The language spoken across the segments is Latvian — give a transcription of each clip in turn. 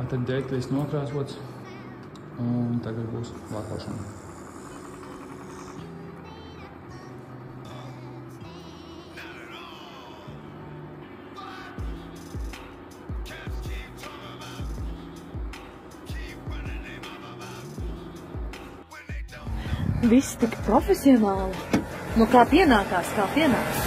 Tad dēļas nokrāsots, un tagad būs lākošana. Viss tik profesionāli. Nu kā pienākās, kā pienākās.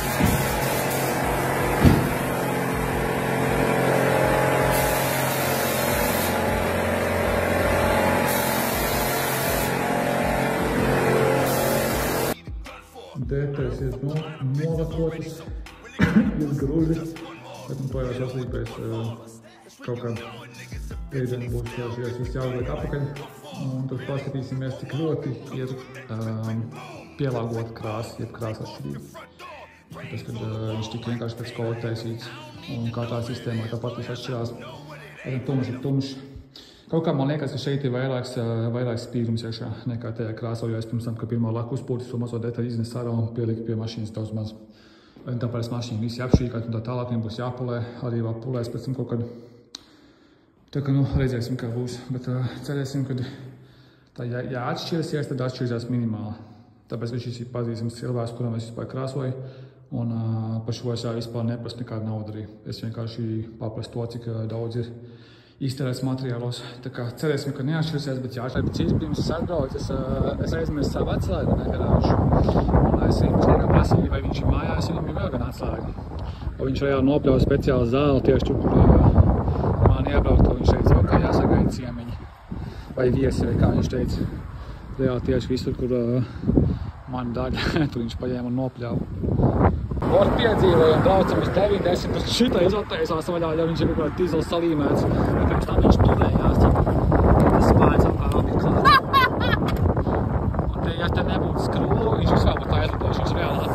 Dēļas ir nolakotas, ir gruži, bet to jau saslīpēs kaut kādu ēdienu būs viss jāuzliek apakaļ. Un tad paskatīsimies, cik ļoti ir pielāgota krāsa, jeb krāsa atšķirība. Tas, kad viņš tik vienkārši pēc kola taisīts un kā tā sistēmā tāpat viss atšķirās. Tumšs ir tumšs. Kaut kā man liekas, ka šeit ir vairāks spīdums iekšā nekā tajā krāsā, jo es pirms tam, ka pirmo laku uzpūtis to mazo detaļu iznes ārā un pielika pie mašīnas daudz maz. Tāpēc mašīna visi apšīkāt un tā tālāk viņam būs jāpulē, arī vēl pulēs pēc tam kaut kad. Tā kā, redzēsim, kā būs, bet cerēsim, ka tā jāatšķirsies, tad atšķirsies minimāli. Tāpēc viņš ir pazīstams cilvēks, kuram es vispār krāsoju, un par šo es vispār neprasu nekādu naudu arī. Es vienkārši paprasu to, cik daudz ir iztērēts materiālos. Tā kā cerēsim, ka neatšķirsies, bet jāatšķirsies. Pirms es atbraucu, es aizmirsu savu atslēgu negarāžu. Un es viņam prasīju, vai viņš ir mājās, viņam ir vēl gan atslēga. Un viņš reāli nopļauj speciāli zāli tieši tur, kur man iebraukt, to viņš teica, ka jāsagaida ciemiņi vai viesi, vai kā viņš teica. Reāli tieši visur, kur mani daļa, tur viņš paņēma un nopļauj. Vort piedzīvojam, braucam uz 90, tas šitā izataisās vaļā, ja viņš ir kaut kāds dīzels salīmēts. Bet pirms tam viņš turējās, tas spājas apkārt apkārt. Un te, ja te nebūtu skrūvu, viņš vispār būtu aizlidoši, viņš reāli